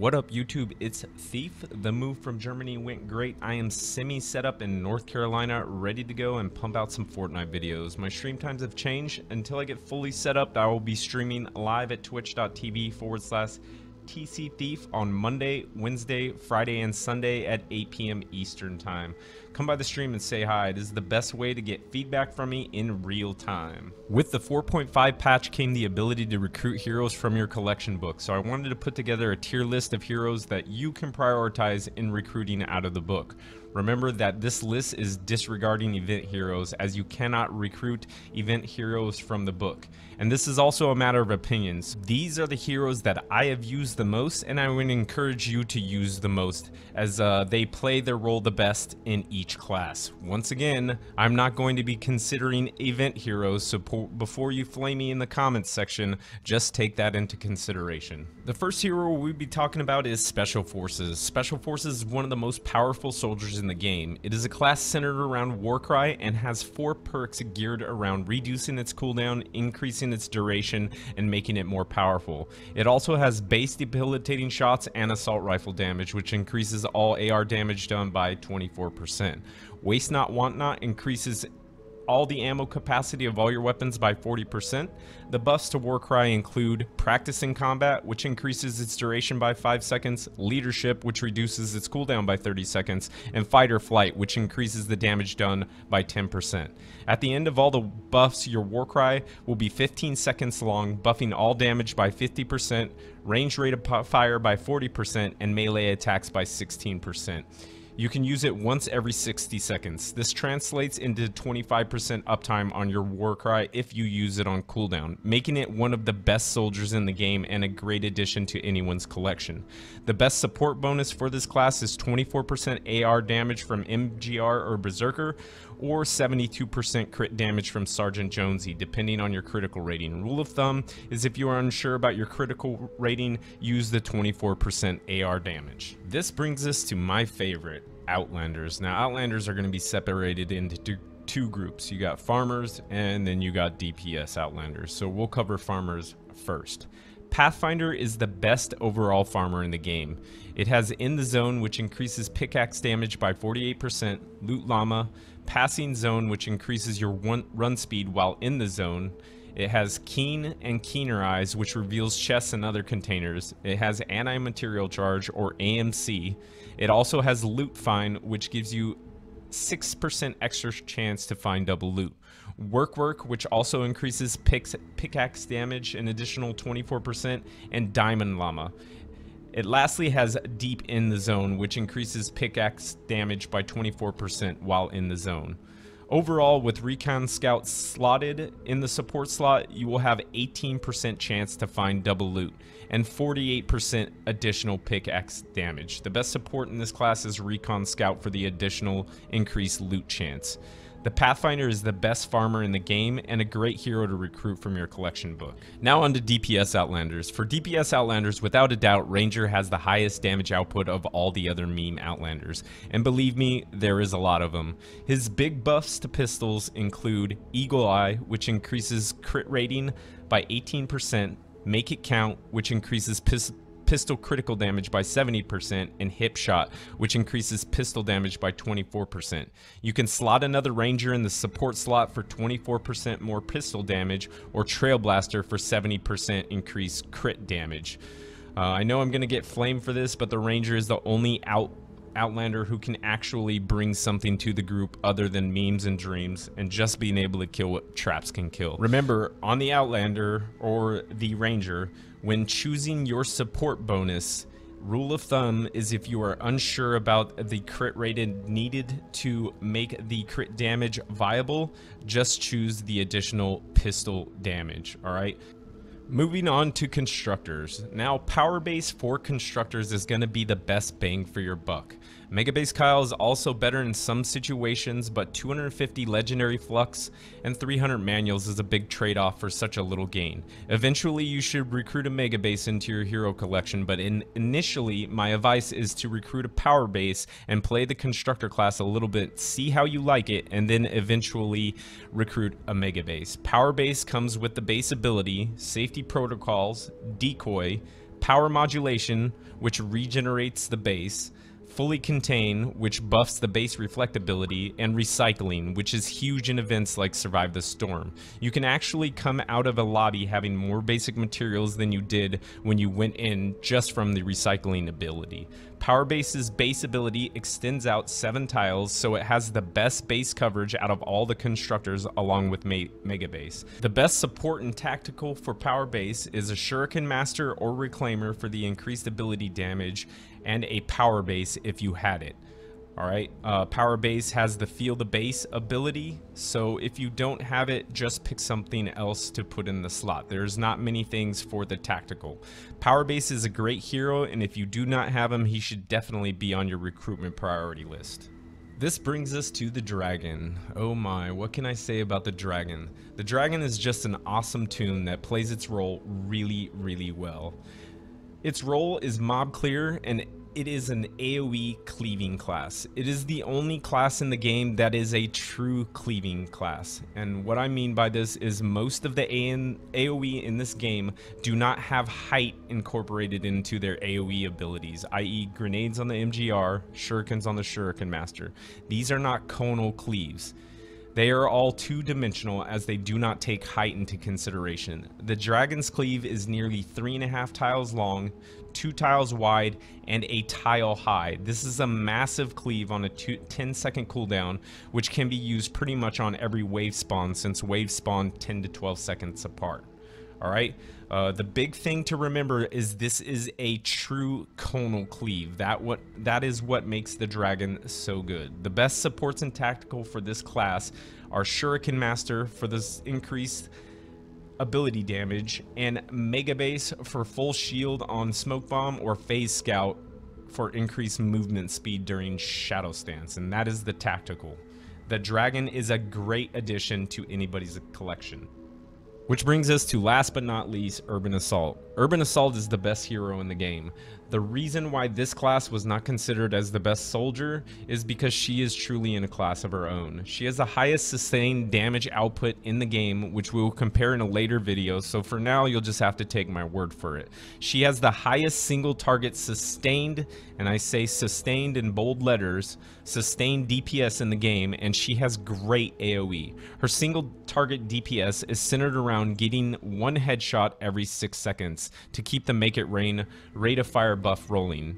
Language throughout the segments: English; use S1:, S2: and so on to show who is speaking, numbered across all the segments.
S1: What up YouTube, it's Thief. The move from Germany went great. I am semi-set up in North Carolina, ready to go and pump out some Fortnite videos. My stream times have changed. Until I get fully set up, I will be streaming live at twitch.tv/TCThief on Monday, Wednesday, Friday, and Sunday at 8 p.m. Eastern Time. Come by the stream and say hi. It is the best way to get feedback from me in real time. With the 4.5 patch came the ability to recruit heroes from your collection book, so I wanted to put together a tier list of heroes that you can prioritize in recruiting out of the book. Remember that this list is disregarding event heroes, as you cannot recruit event heroes from the book. And this is also a matter of opinions. These are the heroes that I have used the most, and I would encourage you to use the most, as they play their role the best in each class. Once again, I'm not going to be considering event heroes, so before you flame me in the comments section, just take that into consideration. The first hero we'll be talking about is Special Forces. Special Forces is one of the most powerful soldiers in the game. It is a class centered around Warcry and has 4 perks geared around reducing its cooldown, increasing its duration, and making it more powerful. It also has base debilitating shots and assault rifle damage, which increases all AR damage done by 24%. Waste Not Want Not increases all the ammo capacity of all your weapons by 40%. The buffs to Warcry include Practice in Combat, which increases its duration by 5 seconds, Leadership, which reduces its cooldown by 30 seconds, and Fight or Flight, which increases the damage done by 10%. At the end of all the buffs, your Warcry will be 15 seconds long, buffing all damage by 50%, range rate of fire by 40%, and melee attacks by 16%. You can use it once every 60 seconds. This translates into 25% uptime on your Warcry if you use it on cooldown, making it one of the best soldiers in the game and a great addition to anyone's collection. The best support bonus for this class is 24% AR damage from MGR or Berserker, or 72% crit damage from Sergeant Jonesy, depending on your critical rating. Rule of thumb is if you are unsure about your critical rating, use the 24% AR damage. This brings us to my favorite, Outlanders. Now, Outlanders are going to be separated into two groups. You got farmers, and then you got DPS Outlanders. So we'll cover farmers first. Pathfinder is the best overall farmer in the game. It has In the Zone, which increases pickaxe damage by 48%, Loot Llama, Passing Zone, which increases your run speed while in the zone. It has Keen and Keener Eyes, which reveals chests and other containers. It has Anti-Material Charge, or AMC. It also has Loot Find, which gives you 6% extra chance to find double loot. Work, which also increases pickaxe damage an additional 24%, and Diamond Llama. It lastly has Deep in the Zone, which increases pickaxe damage by 24% while in the zone. Overall, with Recon Scout slotted in the support slot, you will have 18% chance to find double loot and 48% additional pickaxe damage. The best support in this class is Recon Scout for the additional increased loot chance. The Pathfinder is the best farmer in the game and a great hero to recruit from your collection book. Now on to DPS Outlanders. For DPS Outlanders, without a doubt, Ranger has the highest damage output of all the other meme Outlanders. And believe me, there is a lot of them. His big buffs to pistols include Eagle Eye, which increases crit rating by 18%, Make It Count, which increases pistol critical damage by 70%, and Hip Shot, which increases pistol damage by 24%. You can slot another Ranger in the support slot for 24% more pistol damage, or Trail Blaster for 70% increased crit damage. I know I'm going to get flamed for this, but the Ranger is the only Outlander who can actually bring something to the group other than memes and dreams and just being able to kill what traps can kill. Remember, on the Outlander or the Ranger, when choosing your support bonus, rule of thumb is if you are unsure about the crit rated needed to make the crit damage viable, just choose the additional pistol damage, alright? Moving on to constructors. Now, Powerbase for constructors is going to be the best bang for your buck. Megabase Kyle is also better in some situations, but 250 legendary flux and 300 manuals is a big trade-off for such a little gain. Eventually, you should recruit a Megabase into your hero collection, but initially, my advice is to recruit a Powerbase and play the constructor class a little bit, see how you like it, and then eventually recruit a Megabase. Powerbase comes with the base ability, safety protocols, decoy, power modulation, which regenerates the base, fully contain, which buffs the base reflectability, and recycling, which is huge in events like Survive the Storm. You can actually come out of a lobby having more basic materials than you did when you went in just from the recycling ability. Powerbase's base ability extends out 7 tiles, so it has the best base coverage out of all the constructors along with Mega Base. The best support and tactical for Powerbase is a Shuriken Master or Reclaimer for the increased ability damage, and a Power Base if you had it. Alright, Power Base has the Feel the Base ability, so if you don't have it, just pick something else to put in the slot. There's not many things for the tactical. Power Base is a great hero, and if you do not have him, he should definitely be on your recruitment priority list. This brings us to the Dragon. Oh my, what can I say about the Dragon? The Dragon is just an awesome toon that plays its role really, really well. Its role is mob clear, and it is an AoE cleaving class. It is the only class in the game that is a true cleaving class. And what I mean by this is most of the AoE in this game do not have height incorporated into their AoE abilities, i.e. grenades on the MGR, shurikens on the Shuriken Master. These are not conal cleaves. They are all two-dimensional as they do not take height into consideration. The Dragon's Cleave is nearly 3.5 tiles long, 2 tiles wide, and a tile high. This is a massive cleave on a 10-second cooldown, which can be used pretty much on every wave spawn since waves spawn 10 to 12 seconds apart. Alright, the big thing to remember is this is a true conal cleave. That is what makes the Dragon so good. The best supports and tactical for this class are Shuriken Master for this increased ability damage, and Mega Base for full shield on Smoke Bomb, or Phase Scout for increased movement speed during Shadow Stance, and that is the tactical. The Dragon is a great addition to anybody's collection. Which brings us to, last but not least, Urban Assault. Urban Assault is the best hero in the game. The reason why this class was not considered as the best soldier is because she is truly in a class of her own. She has the highest sustained damage output in the game, which we will compare in a later video, so for now you'll just have to take my word for it. She has the highest single target sustained, and I say sustained in bold letters, sustained DPS in the game, and she has great AoE. Her single target DPS is centered around getting 1 headshot every 6 seconds to keep the Make It Rain rate of fire buff rolling.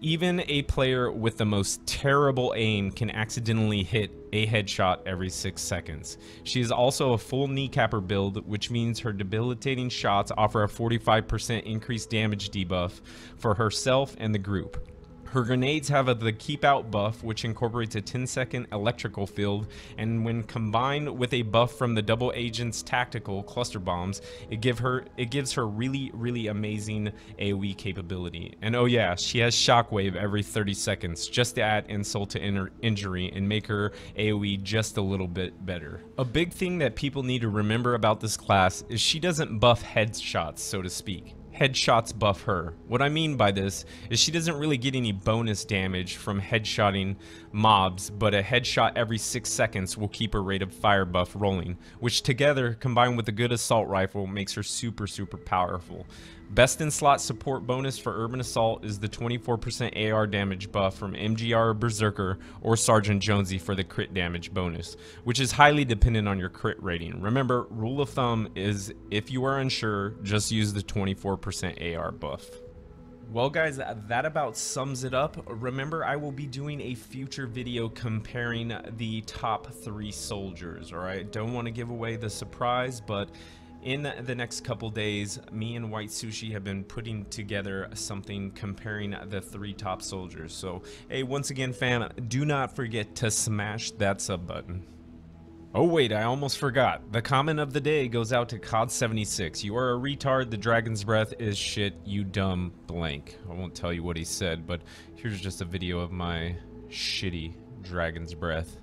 S1: Even a player with the most terrible aim can accidentally hit a headshot every 6 seconds. She is also a full kneecapper build, which means her debilitating shots offer a 45% increased damage debuff for herself and the group. Her grenades have the Keep Out buff, which incorporates a 10-second electrical field, and when combined with a buff from the Double Agent's tactical cluster bombs, it gives her really, really amazing AoE capability. And oh yeah, she has Shockwave every 30 seconds, just to add insult to injury and make her AoE just a little bit better. A big thing that people need to remember about this class is she doesn't buff headshots, so to speak. Headshots buff her. What I mean by this is she doesn't really get any bonus damage from headshotting mobs, but a headshot every 6 seconds will keep her rate of fire buff rolling, which together, combined with a good assault rifle, makes her super powerful. Best in slot support bonus for Urban Assault is the 24% AR damage buff from MGR Berserker or Sergeant Jonesy for the crit damage bonus, which is highly dependent on your crit rating. Remember, rule of thumb is if you are unsure, just use the 24% AR buff. Well guys, that about sums it up. Remember, I will be doing a future video comparing the top 3 soldiers, alright? Don't want to give away the surprise, but in the next couple days, me and White Sushi have been putting together something comparing the 3 top soldiers. So, hey, once again, fam, do not forget to smash that sub button. Oh wait, I almost forgot. The comment of the day goes out to COD76. You are a retard, the Dragon's Breath is shit, you dumb blank. I won't tell you what he said, but here's just a video of my shitty Dragon's Breath.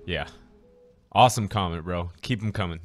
S1: Yeah. Awesome comment, bro. Keep them coming.